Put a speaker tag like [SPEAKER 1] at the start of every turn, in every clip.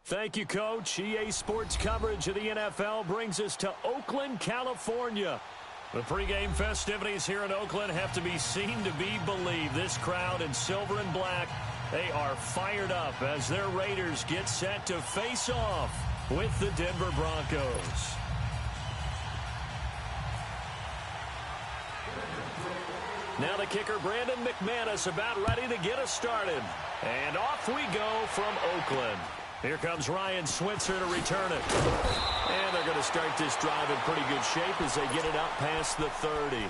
[SPEAKER 1] Thank you, Coach. EA Sports coverage of the NFL brings us to Oakland, California. The pregame festivities here in Oakland have to be seen to be believed. This crowd in silver and black, they are fired up as their Raiders get set to face off with the Denver Broncos. Now the kicker, Brandon McManus, about ready to get us started. And off we go from Oakland. Here comes Ryan Switzer to return it. And they're going to start this drive in pretty good shape as they get it out past the 30.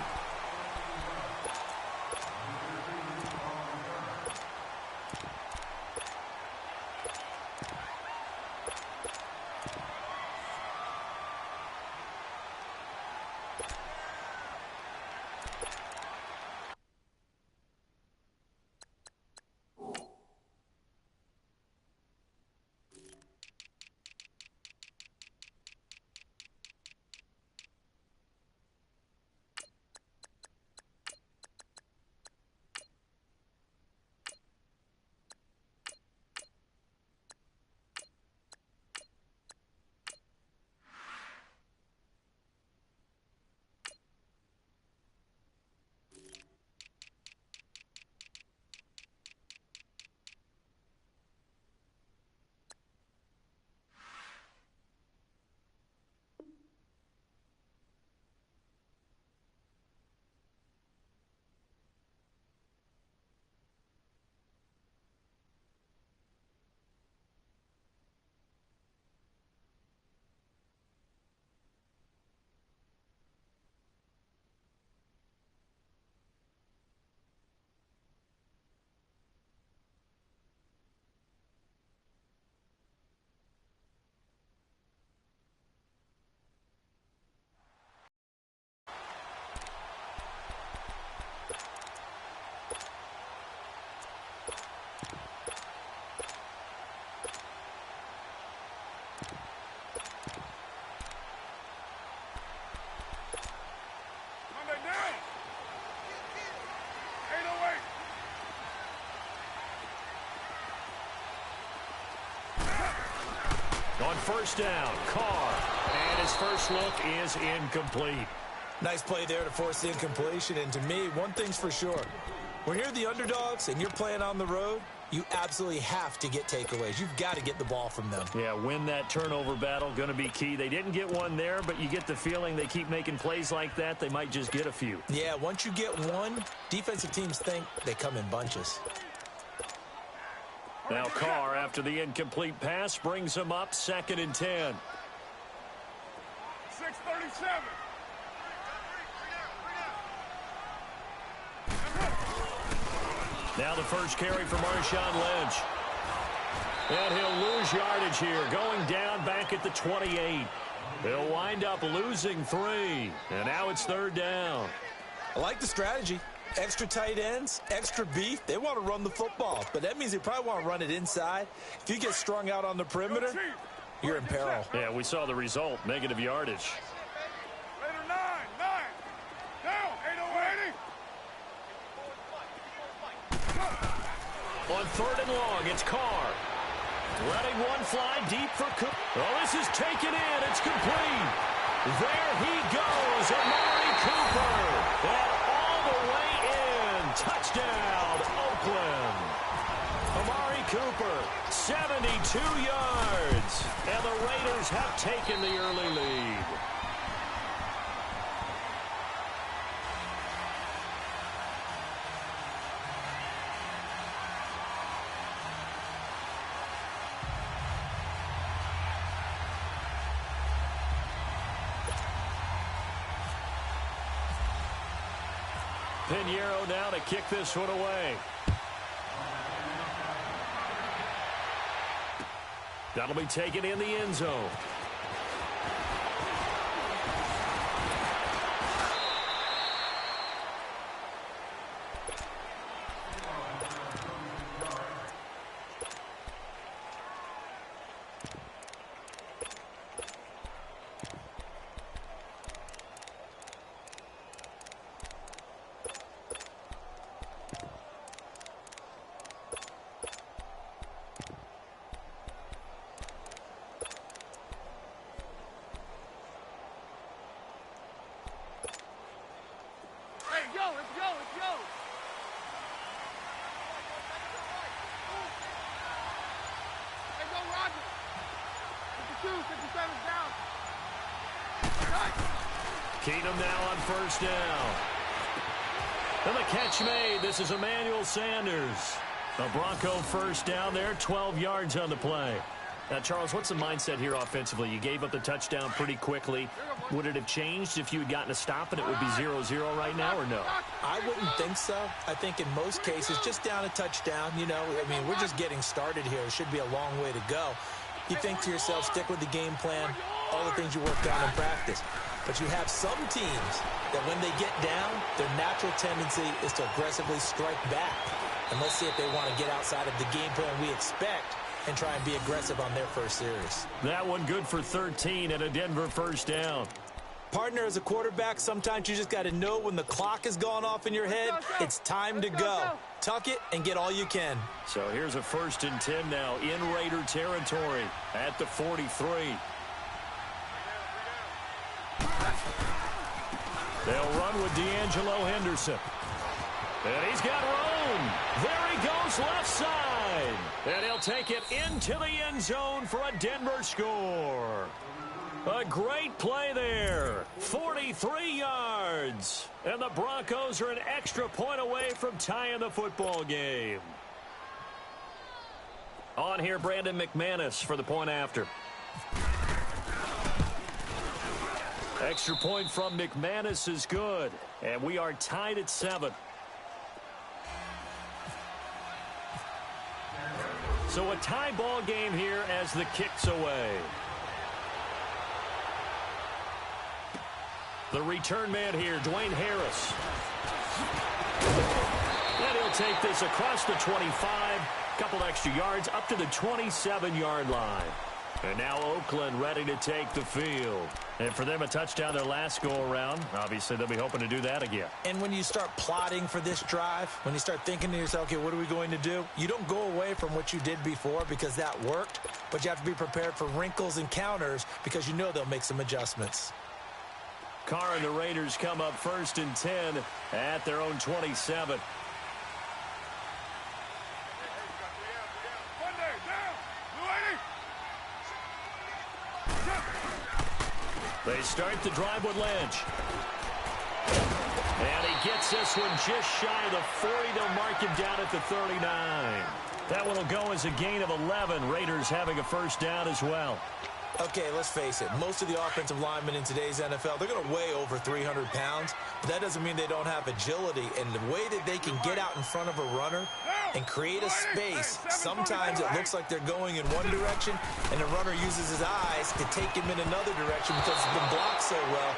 [SPEAKER 1] On first down, Carr, and his first look is incomplete.
[SPEAKER 2] Nice play there to force the incompletion, and to me, one thing's for sure. When you're the underdogs and you're playing on the road, you absolutely have to get takeaways. You've got to get the ball from them.
[SPEAKER 1] Yeah, win that turnover battle, going to be key. They didn't get one there, but you get the feeling they keep making plays like that, they might just get a few.
[SPEAKER 2] Yeah, once you get one, defensive teams think they come in bunches.
[SPEAKER 1] Now Carr, after the incomplete pass, brings him up 2nd and 10.
[SPEAKER 3] 6:37.
[SPEAKER 1] Now the first carry for Marshawn Lynch. And he'll lose yardage here, going down back at the 28. He'll wind up losing 3. And now it's 3rd down.
[SPEAKER 2] I like the strategy. Extra tight ends, extra beef. They want to run the football, but that means they probably want to run it inside. If you get strung out on the perimeter, you're in peril.
[SPEAKER 1] Yeah, we saw the result, negative yardage.
[SPEAKER 3] Later, 9. Down, 808.
[SPEAKER 1] On 3rd and long, it's Carr. Letting one fly deep for Cook. Oh, this is taken in. It's complete. There he goes, Amari Cooper. And all the way in. Touchdown, Oakland. Amari Cooper, 72 yards. And the Raiders have taken the early lead. Pinheiro now to kick this one away. That'll be taken in the end zone. Keenum now on first down. And the catch made. This is Emmanuel Sanders. A Bronco first down there, 12 yards on the play. Now, Charles, what's the mindset here offensively? You gave up the touchdown pretty quickly. Would it have changed if you had gotten a stop and it would be 0-0 right now, or no?
[SPEAKER 2] I wouldn't think so. I think in most cases, just down a touchdown, you know, I mean, we're just getting started here. It should be a long way to go. You think to yourself, stick with the game plan, all the things you worked on in practice. But you have some teams that when they get down, their natural tendency is to aggressively strike back. And let's see if they want to get outside of the game plan we expect and try and be aggressive on their first series.
[SPEAKER 1] That one good for 13 and a Denver first down.
[SPEAKER 2] Partner, as a quarterback, sometimes you just got to know when the clock has gone off in your head, it's time to go. Tuck it and get all you can.
[SPEAKER 1] So here's a 1st and 10 now in Raider territory at the 43. They'll run with D'Angelo Henderson. And he's got room. There he goes left side. And he'll take it into the end zone for a Denver score. A great play there. 43 yards. And the Broncos are an extra point away from tying the football game. On here, Brandon McManus for the point after. Extra point from McManus is good. And we are tied at 7. So a tie ball game here as the kick's away. The return man here, Dwayne Harris. And he'll take this across the 25. Couple extra yards up to the 27-yard line. And now Oakland ready to take the field. And for them, a touchdown their last go-around. Obviously, they'll be hoping to do that again.
[SPEAKER 2] And when you start plotting for this drive, when you start thinking to yourself, okay, what are we going to do? You don't go away from what you did before because that worked, but you have to be prepared for wrinkles and counters because you know they'll make some adjustments.
[SPEAKER 1] Carr and the Raiders come up 1st and 10 at their own 27. They start the drive with Lynch. And he gets this one just shy of the 40. They'll mark him down at the 39. That one will go as a gain of 11. Raiders having a first down as well.
[SPEAKER 2] Okay, let's face it. Most of the offensive linemen in today's NFL, they're going to weigh over 300 pounds. But that doesn't mean they don't have agility. And the way that they can get out in front of a runner and create a space, sometimes it looks like they're going in one direction, and the runner uses his eyes to take him in another direction because it's been blocked so well.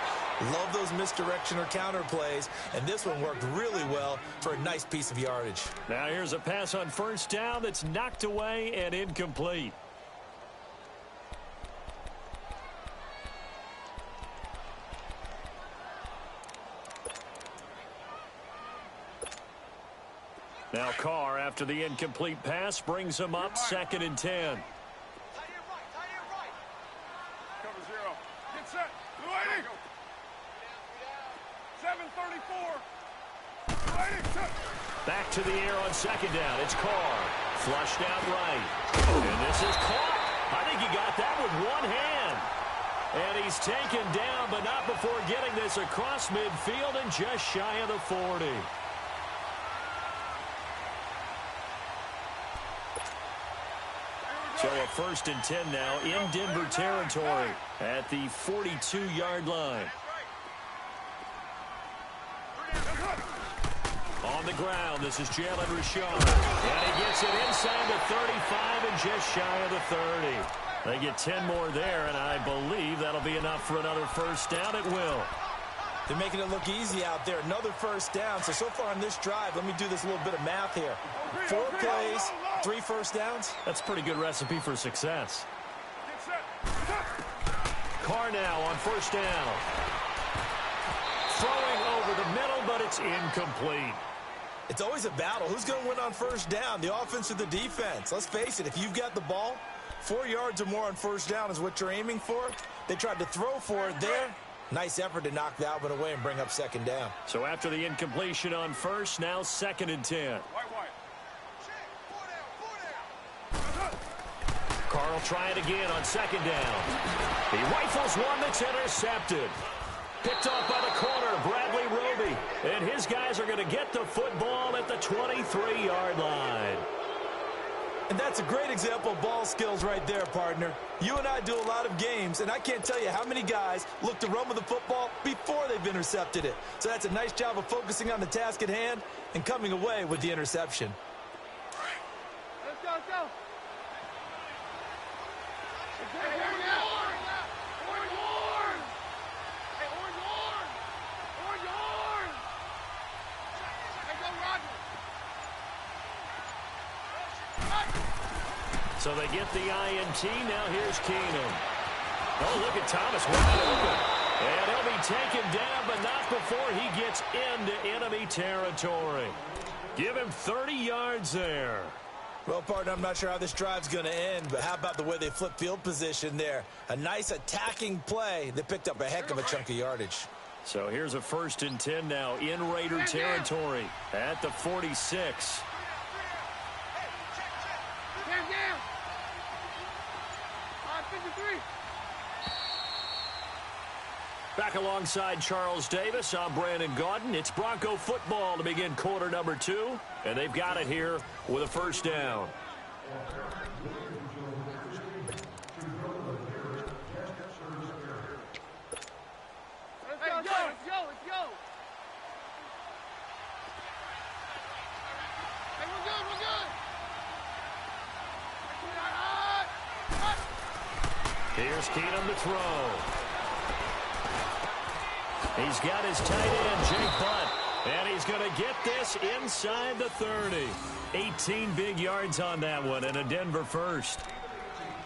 [SPEAKER 2] Love those misdirection or counter plays, and this one worked really well for a nice piece of yardage.
[SPEAKER 1] Now here's a pass on first down that's knocked away and incomplete. Now Carr, after the incomplete pass, brings him up 2nd and 10.
[SPEAKER 3] Cover 0. Get set. 280. 734. 280.
[SPEAKER 1] Back to the air on 2nd down. It's Carr. Flushed out right. And this is caught. I think he got that with one hand. And he's taken down, but not before getting this across midfield and just shy of the 40. So a 1st and 10 now in Denver territory at the 42-yard line. On the ground, this is Jalen Richard. And he gets it inside the 35 and just shy of the 30. They get 10 more there, and I believe that'll be enough for another first down. It will.
[SPEAKER 2] They're making it look easy out there. Another first down. So far on this drive, let me do this little bit of math here. 4 plays, 3 first downs.
[SPEAKER 1] That's a pretty good recipe for success. Carr now on first down. Throwing over the middle, but it's incomplete.
[SPEAKER 2] It's always a battle. Who's going to win on first down, the offense or the defense? Let's face it, if you've got the ball, 4 yards or more on first down is what you're aiming for. They tried to throw for it there. Nice effort to knock that one away and bring up 2nd down.
[SPEAKER 1] So after the incompletion on first, now 2nd and 10. Carl try it again on second down. He rifles one that's intercepted. Picked off by the corner, Bradley Roby. And his guys are going to get the football at the 23-yard line.
[SPEAKER 2] And that's a great example of ball skills right there, partner. You and I do a lot of games, and I can't tell you how many guys look to run with the football before they've intercepted it. So that's a nice job of focusing on the task at hand and coming away with the interception.
[SPEAKER 3] Let's go, let's go.
[SPEAKER 1] So they get the INT. Now here's Keenum. Oh, look at Thomas wide open. And he'll be taken down, but not before he gets into enemy territory. Give him 30 yards there.
[SPEAKER 2] Well, partner, I'm not sure how this drive's going to end, but how about the way they flip field position there? A nice attacking play that picked up a heck of a chunk of yardage.
[SPEAKER 1] So here's a 1st and 10 now in Raider territory at the 46. Back alongside Charles Davis, I'm Brandon Gaudin. It's Bronco football to begin quarter number 2, and they've got it here with a 1st down.
[SPEAKER 3] Let's go. Hey, we're good.
[SPEAKER 1] Here's Keenum to throw. He's got his tight end, Jake Butt, and he's going to get this inside the 30. 18 big yards on that one, and a Denver first.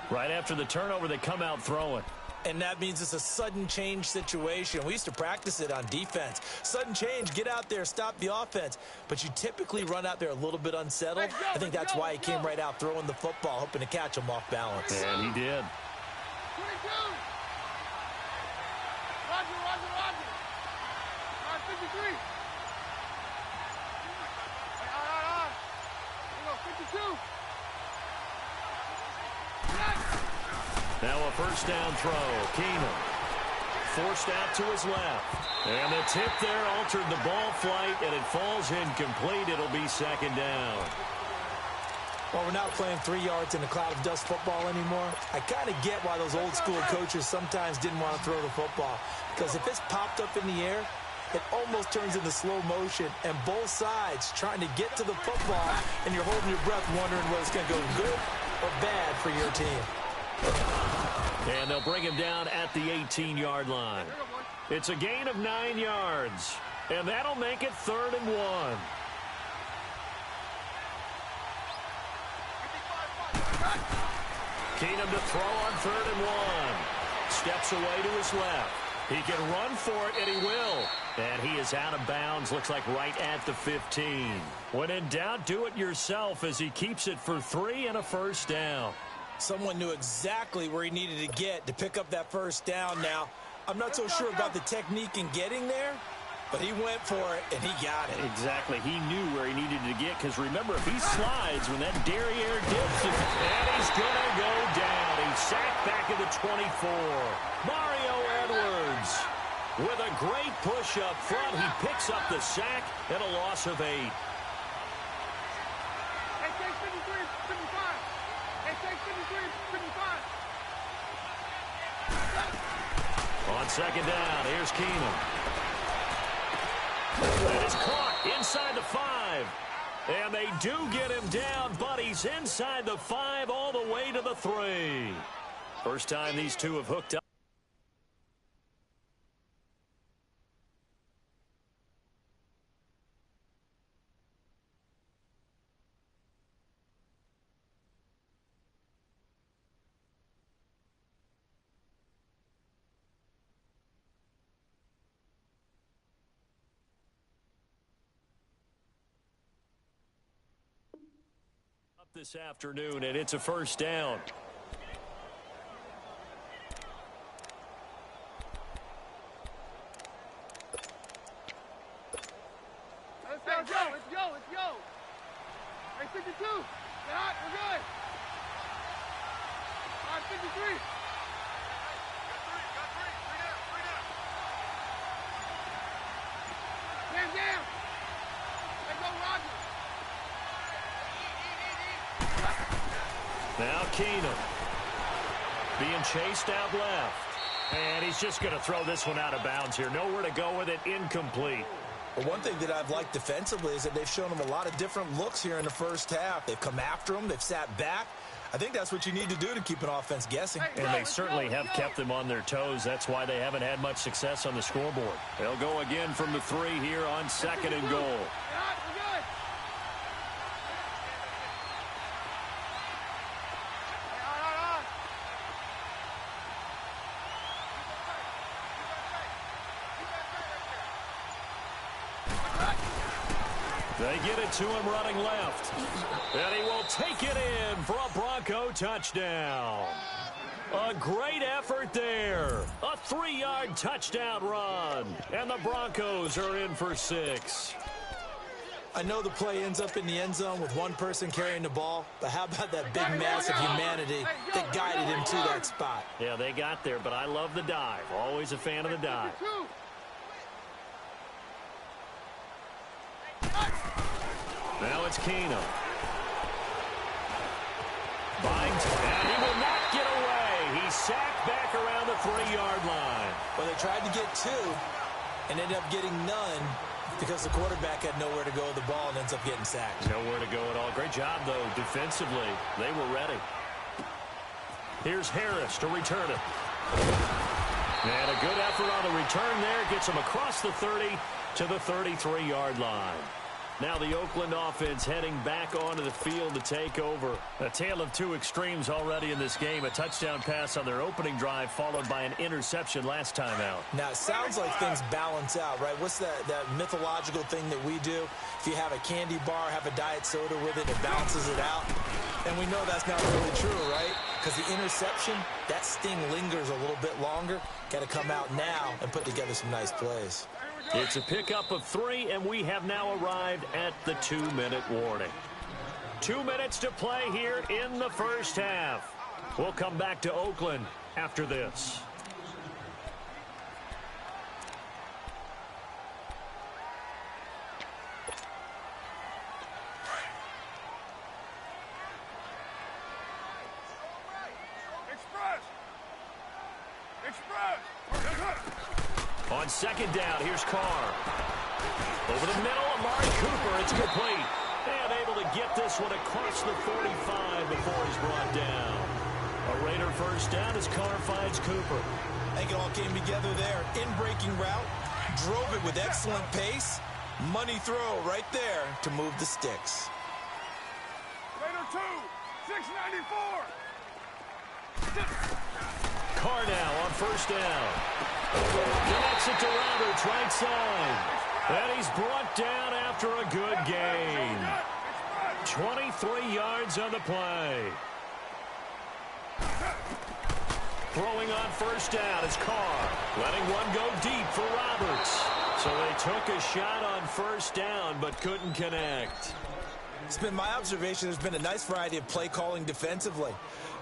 [SPEAKER 1] Right after the turnover, they come out throwing.
[SPEAKER 2] And that means it's a sudden change situation. We used to practice it on defense. Sudden change, get out there, stop the offense. But you typically run out there a little bit unsettled. I think that's why he came right out throwing the football, hoping to catch him off balance.
[SPEAKER 1] And he did.
[SPEAKER 3] 22. Roger. 53. Here we go, 52.
[SPEAKER 1] Now a 1st down throw. Keenum forced out to his left. And the tip there altered the ball flight, and it falls incomplete. It'll be 2nd down.
[SPEAKER 2] Well, we're not playing 3 yards in a cloud of dust football anymore. I kind of get why those old school coaches sometimes didn't want to throw the football. Because if it's popped up in the air, it almost turns into slow motion, and both sides trying to get to the football, and you're holding your breath wondering whether it's going to go good or bad for your team.
[SPEAKER 1] And they'll bring him down at the 18-yard line. It's a gain of 9 yards, and that'll make it 3rd and 1. Keenum to throw on 3rd and 1. Steps away to his left. He can run for it, and he will. And he is out of bounds, looks like right at the 15. When in doubt, do it yourself as he keeps it for 3 and a 1st down.
[SPEAKER 2] Someone knew exactly where he needed to get to pick up that 1st down now. I'm not so sure about the technique in getting there, but he went for it, and he got it.
[SPEAKER 1] Exactly. He knew where he needed to get, because remember, if he slides when that derriere dips, and he's going to go down. He's sacked back at the 24. Mario Edwards with a great push up front. He picks up the sack and a loss of 8.
[SPEAKER 3] Hey, take 53, 55. Hey, take 53, 55.
[SPEAKER 1] On 2nd down, here's Keenum. That is caught inside the 5. And they do get him down, but he's inside the 5 all the way to the 3. First time these two have hooked up. This afternoon, and it's a 1st down.
[SPEAKER 3] Let's go. Hey, 52. Get hot, we're good. 53. Stand down. Let's go, Roger.
[SPEAKER 1] Now Keenum being chased out left. And he's just going to throw this one out of bounds here. Nowhere to go with it. Incomplete.
[SPEAKER 2] Well, one thing that I've liked defensively is that they've shown them a lot of different looks here in the first half. They've come after them. They've sat back. I think that's what you need to do to keep an offense guessing.
[SPEAKER 1] And they certainly have kept them on their toes. That's why they haven't had much success on the scoreboard. They'll go again from the 3 here on 2nd and goal. They get it to him running left. And he will take it in for a Bronco touchdown. A great effort there. A 3-yard touchdown run. And the Broncos are in for 6.
[SPEAKER 2] I know the play ends up in the end zone with one person carrying the ball, but how about that big mass of humanity that guided him to that spot?
[SPEAKER 1] Yeah, they got there, but I love the dive. Always a fan of the dive. Now it's Keenum. Binds, and he will not get away. He's sacked back around the 3-yard line.
[SPEAKER 2] Well, they tried to get 2 and ended up getting none because the quarterback had nowhere to go with the ball and ends up getting sacked.
[SPEAKER 1] Nowhere to go at all. Great job, though, defensively. They were ready. Here's Harris to return it. And a good effort on the return there. Gets him across the 30 to the 33-yard line. Now the Oakland offense heading back onto the field to take over. A tale of 2 extremes already in this game. A touchdown pass on their opening drive followed by an interception last time out.
[SPEAKER 2] Now, it sounds like things balance out, right? What's that mythological thing that we do? If you have a candy bar, have a diet soda with it, it balances it out. And we know that's not really true, right? Because the interception, that sting lingers a little bit longer. Got to come out now and put together some nice plays.
[SPEAKER 1] It's a pickup of 3, and we have now arrived at the 2-minute warning. 2 minutes to play here in the first half. We'll come back to Oakland after this. On 2nd down, here's Carr. Over the middle, Amari Cooper. It's complete. And able to get this one across the 45 before he's brought down. A Raider first down as Carr finds Cooper.
[SPEAKER 2] I think it all came together there. In-breaking route. Drove it with excellent pace. Money throw right there to move the sticks.
[SPEAKER 3] Raider 2, 694.
[SPEAKER 1] Carr now on first down. Connects it to Roberts, right side. And he's brought down after a good gain. 23 yards on the play. Throwing on first down is Carr. Letting one go deep for Roberts. So they took a shot on first down but couldn't connect.
[SPEAKER 2] It's been my observation there's been a nice variety of play calling defensively.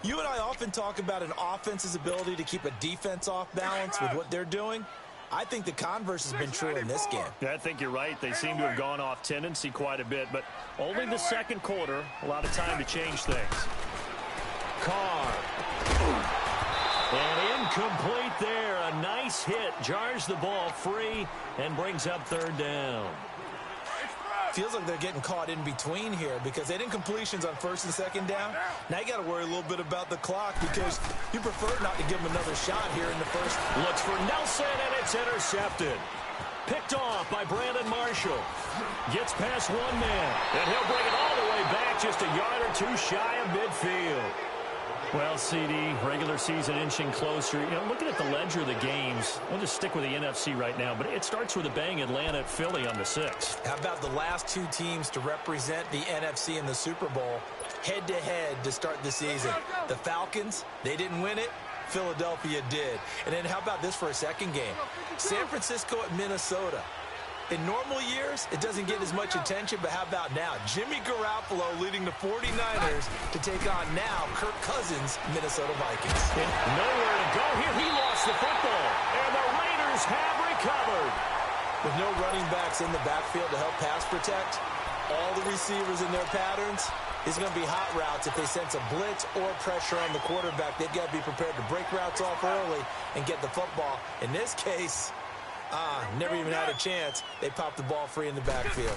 [SPEAKER 2] You and I often talk about an offense's ability to keep a defense off balance with what they're doing. I think the converse has been true in this game.
[SPEAKER 1] Yeah, I think you're right. They seem to have gone off tendency quite a bit, but only the second quarter, a lot of time to change things. Carr. And incomplete there. A nice hit. Jars the ball free and brings up 3rd down.
[SPEAKER 2] Feels like they're getting caught in between here because they didn't completions on 1st and 2nd down. Now you got to worry a little bit about the clock because you prefer not to give them another shot here in the first.
[SPEAKER 1] Looks for Nelson, and it's intercepted. Picked off by Brandon Marshall. Gets past one man, and he'll bring it all the way back just a yard or 2 shy of midfield. Well, CD, regular season inching closer. You know, looking at the ledger of the games, we'll just stick with the NFC right now, but it starts with a bang. Atlanta at Philly on the 6th.
[SPEAKER 2] How about the last 2 teams to represent the NFC in the Super Bowl head-to-head to start the season? The Falcons, they didn't win it. Philadelphia did. And then how about this for a second game? San Francisco at Minnesota. In normal years, it doesn't get as much attention, but how about now? Jimmy Garoppolo leading the 49ers to take on now Kirk Cousins' Minnesota Vikings.
[SPEAKER 1] Nowhere to go here. He lost the football, and the Raiders have recovered.
[SPEAKER 2] With no running backs in the backfield to help pass protect, all the receivers in their patterns, it's going to be hot routes. If they sense a blitz or pressure on the quarterback, they've got to be prepared to break routes off early and get the football. In this case, never even had a chance. They popped the ball free in the backfield.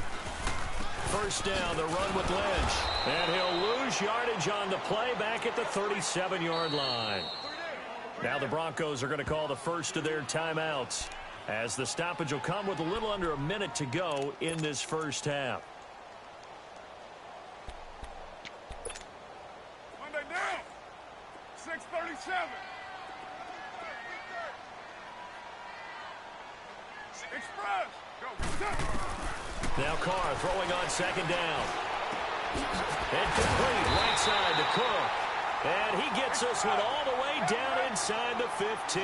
[SPEAKER 1] First down, the run with Lynch. And he'll lose yardage on the play back at the 37-yard line. Now the Broncos are going to call the first of their timeouts, as the stoppage will come with a little under a minute to go in this first half.
[SPEAKER 3] Monday down. 6:37. Express. Go.
[SPEAKER 1] Now Carr throwing on second down. And complete right side to Cook. And he gets this one all the way down inside the 15.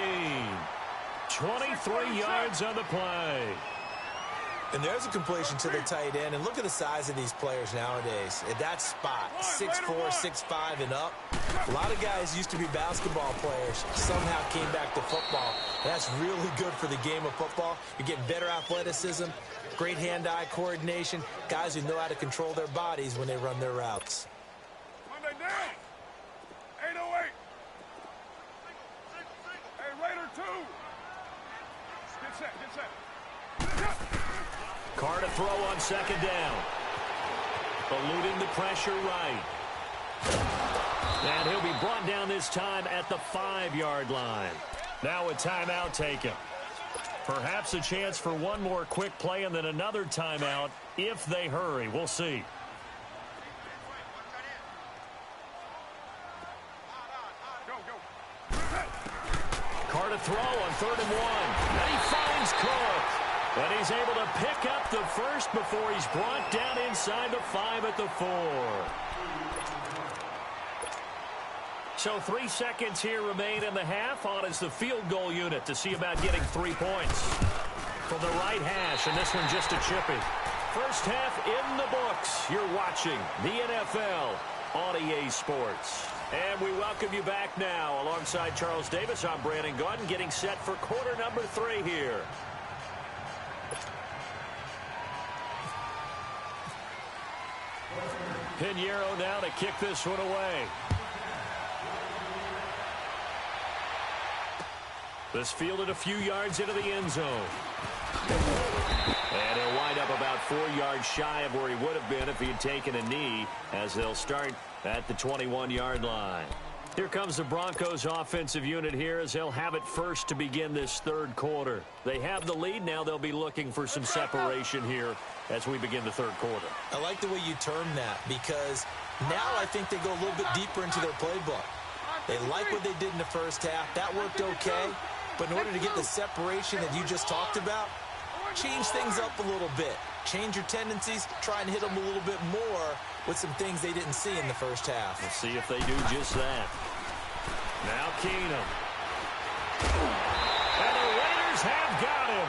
[SPEAKER 1] 23 yards on the play.
[SPEAKER 2] And there's a completion to the tight end. And look at the size of these players nowadays. At that spot, 6'4", 6'5", and up. A lot of guys used to be basketball players, somehow came back to football. That's really good for the game of football. You're getting better athleticism, great hand-eye coordination, guys who know how to control their bodies when they run their routes.
[SPEAKER 3] Monday down. 8:08. Hey, Raider 2. Get set, get set.
[SPEAKER 1] Carr to throw on second down. Eluding the pressure right. And he'll be brought down this time at the 5-yard line. Now a timeout taken. Perhaps a chance for one more quick play and then another timeout if they hurry. We'll see. Carr to throw on 3rd and 1. And he finds Cook. And he's able to pick up the first before he's brought down inside the 5 at the 4. So 3 seconds here remain in the half. On is the field goal unit to see about getting 3 points. From the right hash, and this one just a chippy. First half in the books. You're watching the NFL on EA Sports. And we welcome you back now. Alongside Charles Davis, I'm Brandon Gaudin, getting set for quarter number 3 here. Pinheiro now to kick this one away. This fielded a few yards into the end zone. And he'll wind up about 4 yards shy of where he would have been if he had taken a knee, as they'll start at the 21-yard line. Here comes the Broncos offensive unit here, as they'll have it first to begin this 3rd quarter. They have the lead. Now they'll be looking for some separation here as we begin the 3rd quarter.
[SPEAKER 2] I like the way you term that, because now I think they go a little bit deeper into their playbook. They like what they did in the first half. That worked okay. But in order to get the separation that you just talked about, change things up a little bit. Change your tendencies. Try and hit them a little bit more with some things they didn't see in the first half.
[SPEAKER 1] We'll see if they do just that. Now Keenum. And the Raiders have got him.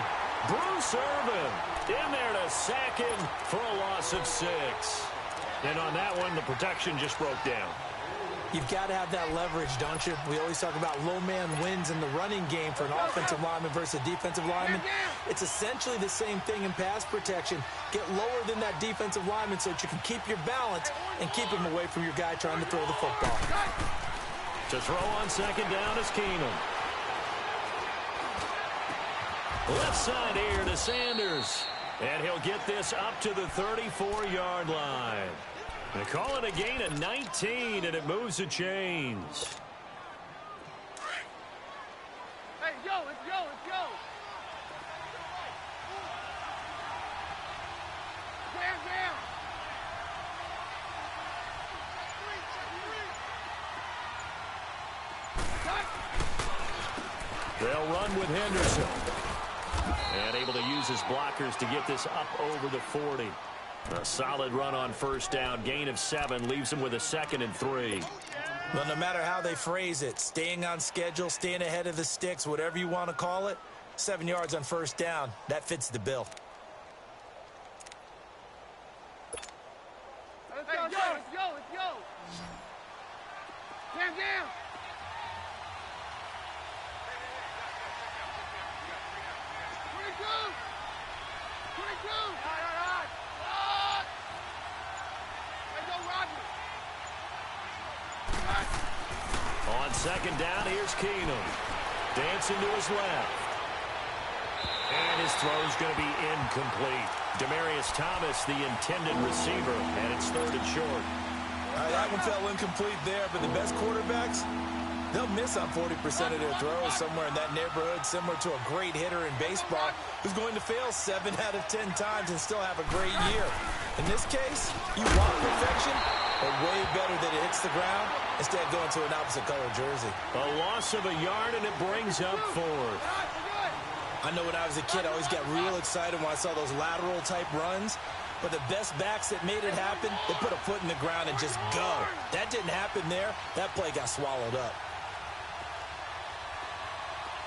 [SPEAKER 1] Bruce Irvin in there to sack him for a loss of 6. And on that one, the protection just broke down.
[SPEAKER 2] You've got to have that leverage, don't you? We always talk about low man wins in the running game for an offensive lineman versus a defensive lineman. It's essentially the same thing in pass protection. Get lower than that defensive lineman so that you can keep your balance and keep him away from your guy trying to throw the football.
[SPEAKER 1] To throw on second down is Keenum. Left side here to Sanders. And he'll get this up to the 34-yard line. They call it a gain of 19, and it moves the chains.
[SPEAKER 3] Hey, yo, let's go, let's go. Down.
[SPEAKER 1] They'll run with Henderson. And able to use his blockers to get this up over the 40. A solid run on first down. Gain of 7 leaves him with a 2nd and 3.
[SPEAKER 2] Well, no matter how they phrase it, staying on schedule, staying ahead of the sticks, whatever you want to call it, 7 yards on first down, that fits the bill.
[SPEAKER 3] Stand down. 22. 22. Hey, go, Roger.
[SPEAKER 1] On second down, here's Keenum. Dancing to his left. And his throw's going to be incomplete. Demaryius Thomas, the intended receiver, and it's third and short.
[SPEAKER 2] That one fell incomplete there, but the best quarterbacks, they'll miss on 40% of their throws somewhere in that neighborhood, similar to a great hitter in baseball who's going to fail 7 out of 10 times and still have a great year. In this case, you want perfection, but way better that it hits the ground instead of going to an opposite color jersey.
[SPEAKER 1] A loss of a yard, and it brings up fourth.
[SPEAKER 2] I know when I was a kid, I always got real excited when I saw those lateral-type runs. But the best backs that made it happen, they put a foot in the ground and just go. That didn't happen there. That play got swallowed up.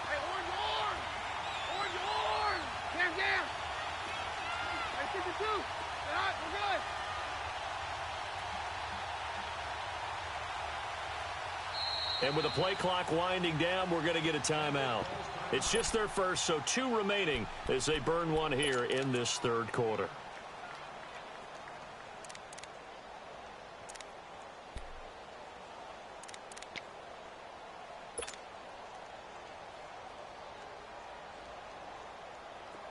[SPEAKER 3] Hey, orange horn! Orange horn! Stand down! Hey, 52. All right, we're good.
[SPEAKER 1] And with the play clock winding down, we're going to get a timeout. It's just their first, so 2 remaining as they burn one here in this third quarter.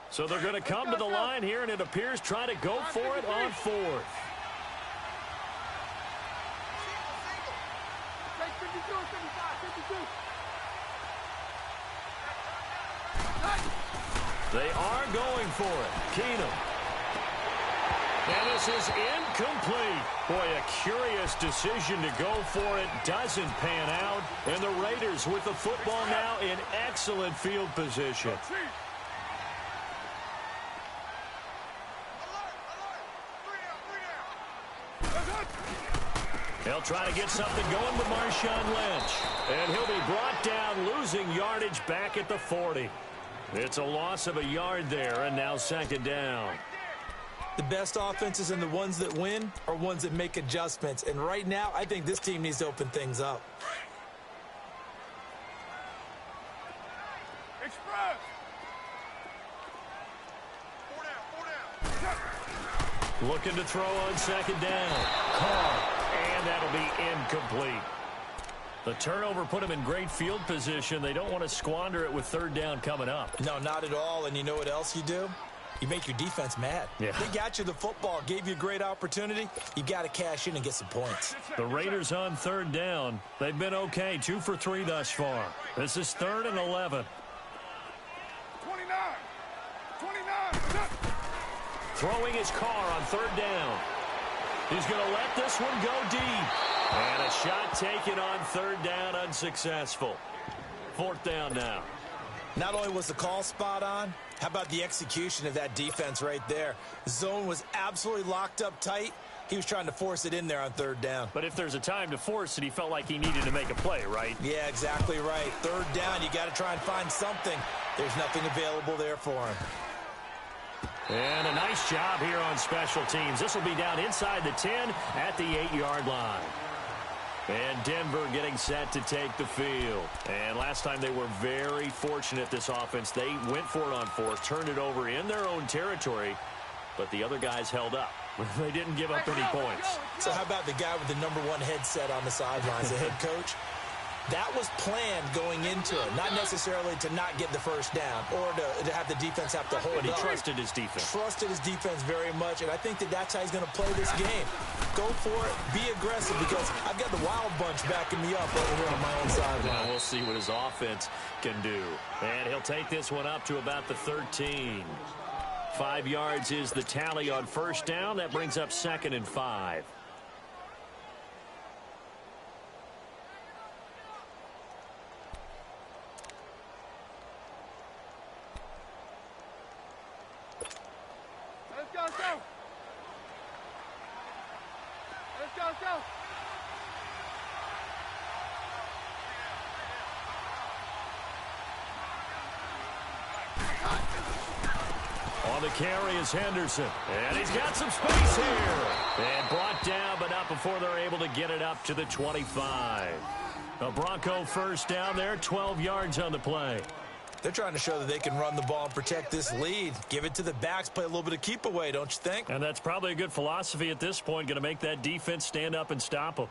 [SPEAKER 1] So they're going to come to the line here, and it appears trying to go for it on fourth.
[SPEAKER 3] Take 52 and 55. 52.
[SPEAKER 1] They are going for it. Keenum. And this is incomplete. Boy, a curious decision to go for it. Doesn't pan out. And the Raiders with the football now in excellent field position. They'll try to get something going with Marshawn Lynch. And he'll be brought down, losing yardage back at the 40. It's a loss of a yard there, and now second down.
[SPEAKER 2] The best offenses and the ones that win are ones that make adjustments. And right now, I think this team needs to open things up.
[SPEAKER 3] Express. 4 down.
[SPEAKER 1] Looking to throw on second down. Caught. And that'll be incomplete. The turnover put them in great field position. They don't want to squander it with third down coming up.
[SPEAKER 2] No, not at all. And you know what else you do? You make your defense mad.
[SPEAKER 1] Yeah.
[SPEAKER 2] They got you the football, gave you a great opportunity. You got to cash in and get some points.
[SPEAKER 1] The Raiders on third down. They've been okay, 2 for 3 thus far. This is 3rd and 11.
[SPEAKER 3] 29. 29.
[SPEAKER 1] Throwing his car on third down. He's going to let this one go deep. And a shot taken on third down, unsuccessful. 4th down now.
[SPEAKER 2] Not only was the call spot on, how about the execution of that defense right there? The zone was absolutely locked up tight. He was trying to force it in there on third down.
[SPEAKER 1] But if there's a time to force it, he felt like he needed to make a play, right?
[SPEAKER 2] Yeah, exactly right. Third down, you got to try and find something. There's nothing available there for him.
[SPEAKER 1] And a nice job here on special teams. This will be down inside the 10 at the 8-yard line. And Denver getting set to take the field. And last time they were very fortunate, this offense. They went for it on 4th, turned it over in their own territory, but the other guys held up. They didn't give up any points.
[SPEAKER 2] So how about the guy with the #1 headset on the sidelines, the head coach? That was planned going into it, not necessarily to not get the first down or to have the defense have to hold
[SPEAKER 1] But he
[SPEAKER 2] up.
[SPEAKER 1] trusted his defense.
[SPEAKER 2] Trusted his defense very much, and I think that's how he's going to play this game. Go for it, be aggressive, because I've got the wild bunch backing me up over here on my own sideline.
[SPEAKER 1] Well, we'll see what his offense can do. And he'll take this one up to about the 13. 5 yards is the tally on first down. That brings up 2nd and 5.
[SPEAKER 3] Let's go, let's go. Let's go, let's go.
[SPEAKER 1] On the carry is Henderson. And he's got some space here. And brought down, but not before they're able to get it up to the 25. A Bronco first down there, 12 yards on the play.
[SPEAKER 2] They're trying to show that they can run the ball and protect this lead. Give it to the backs, play a little bit of keep away, don't you think?
[SPEAKER 1] And that's probably a good philosophy at this point, going to make that defense stand up and stop them.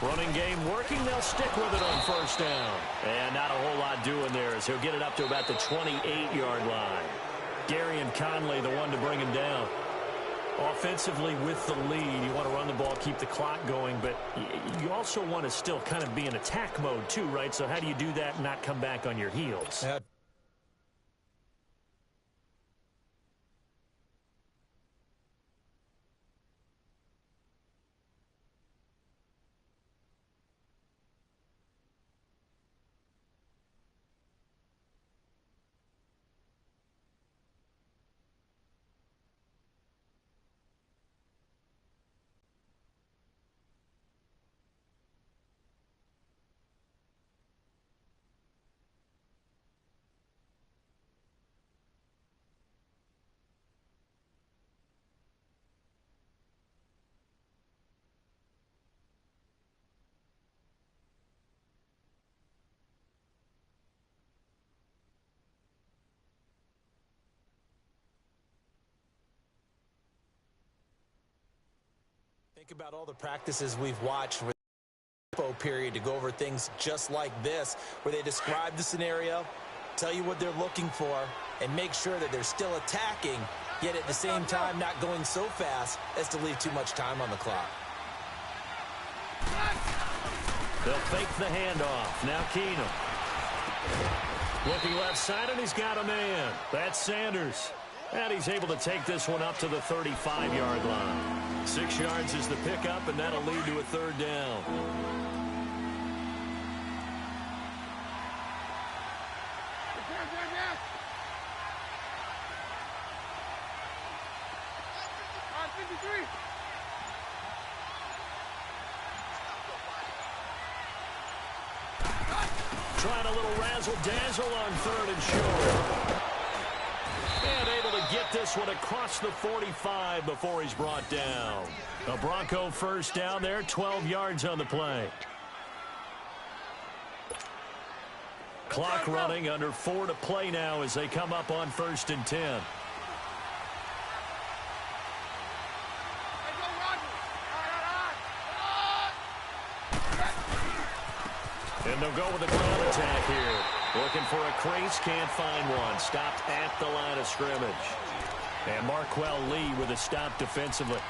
[SPEAKER 1] Running game working. They'll stick with it on first down. And not a whole lot doing there as he'll get it up to about the 28-yard line. Gary and Conley, the one to bring him down. Offensively with the lead, you want to run the ball, keep the clock going, but you also want to still kind of be in attack mode too, right? So how do you do that and not come back on your heels?
[SPEAKER 2] Yeah. Think about all the practices we've watched with the period to go over things just like this, where they describe the scenario, tell you what they're looking for, and make sure that they're still attacking, yet at the same time not going so fast as to leave too much time on the clock.
[SPEAKER 1] They'll fake the handoff. Now Keenum. Looking left side, and he's got a man. That's Sanders. And he's able to take this one up to the 35-yard line. 6 yards is the pickup, and that'll lead to a third down. Trying a little razzle-dazzle on third and short. And able to get this one across the 45 before he's brought down. A Bronco first down there, 12 yards on the play. Clock running, under 4 to play now as they come up on 1st and 10. And they'll go with a ground attack here. Looking for a crease, can't find one. Stopped at the line of scrimmage. And Marquell Lee with a stop defensively.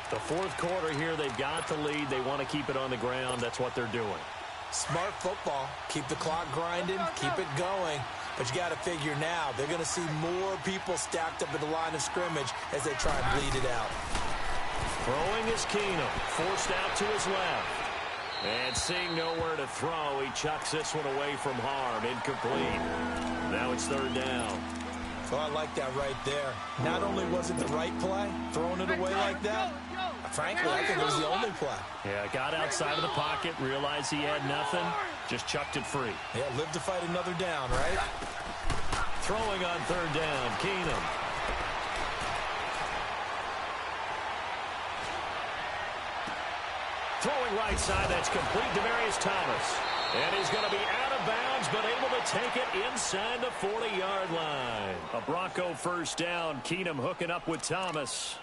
[SPEAKER 1] The fourth quarter here, they've got the lead. They want to keep it on the ground. That's what they're doing.
[SPEAKER 2] Smart football. Keep the clock grinding, keep it going. But you got to figure now, they're going to see more people stacked up at the line of scrimmage as they try and bleed it out.
[SPEAKER 1] Throwing is Keenum. Forced out to his left. And seeing nowhere to throw, he chucks this one away from harm. Incomplete. Now it's third down.
[SPEAKER 2] Well, I like that right there. Not only was it the right play, throwing it away like that, frankly, I think it was the only play.
[SPEAKER 1] Yeah, got outside of the pocket, realized he had nothing, just chucked it free.
[SPEAKER 2] Yeah, live to fight another down, right?
[SPEAKER 1] Throwing on third down, Keenum. Throwing right side, that's complete. Demaryius Thomas. And he's going to be out of bounds, but able to take it inside the 40-yard line. A Bronco first down. Keenum hooking up with Thomas.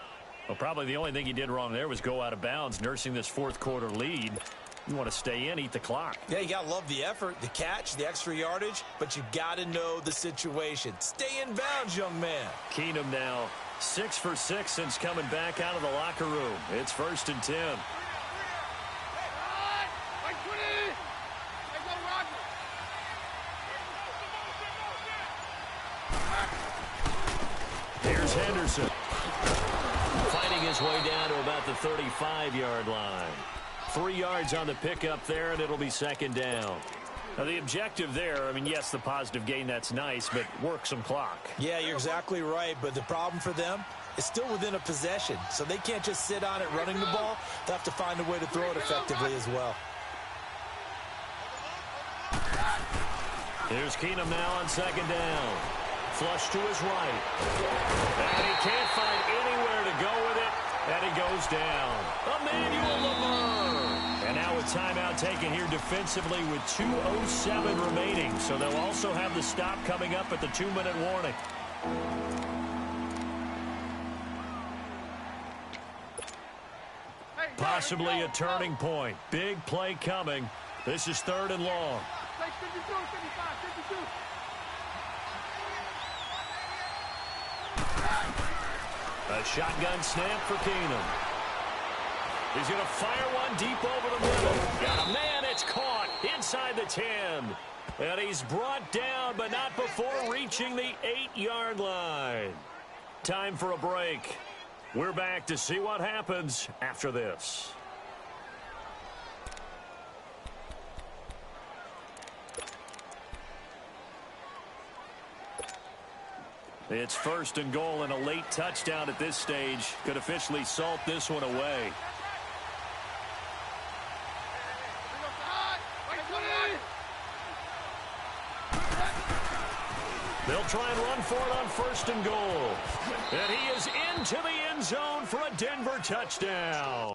[SPEAKER 1] Well, probably the only thing he did wrong there was go out of bounds, nursing this fourth quarter lead. You want to stay in, eat the clock.
[SPEAKER 2] Yeah, you got to love the effort, the catch, the extra yardage, but you got to know the situation. Stay in bounds, young man.
[SPEAKER 1] Keenum now 6 for 6 since coming back out of the locker room. It's 1st and 10. Here's Henderson. Fighting his way down to about the 35-yard line. 3 yards on the pickup there, and it'll be second down. Now, the objective there, I mean, yes, the positive gain, that's nice, but work some clock.
[SPEAKER 2] Yeah, you're exactly right, but the problem for them is still within a possession, so they can't just sit on it running the ball. They have to find a way to throw it effectively as well.
[SPEAKER 1] Here's Keenum now on second down. Flush to his right. And he can't find anywhere to go with it, and he goes down. Emmanuel Lamar. And now a timeout taken here defensively with 2:07 remaining. So they'll also have the stop coming up at the 2-minute warning. Possibly a turning point. Big play coming. This is 3rd and long. A shotgun snap for Keenum. He's going to fire one deep over the middle. Got a man, it's caught inside the 10. And he's brought down, but not before reaching the 8-yard line. Time for a break. We're back to see what happens after this. It's 1st and goal, and a late touchdown at this stage could officially salt this one away. They'll try and run for it on 1st and goal. And he is into the end zone for a Denver touchdown.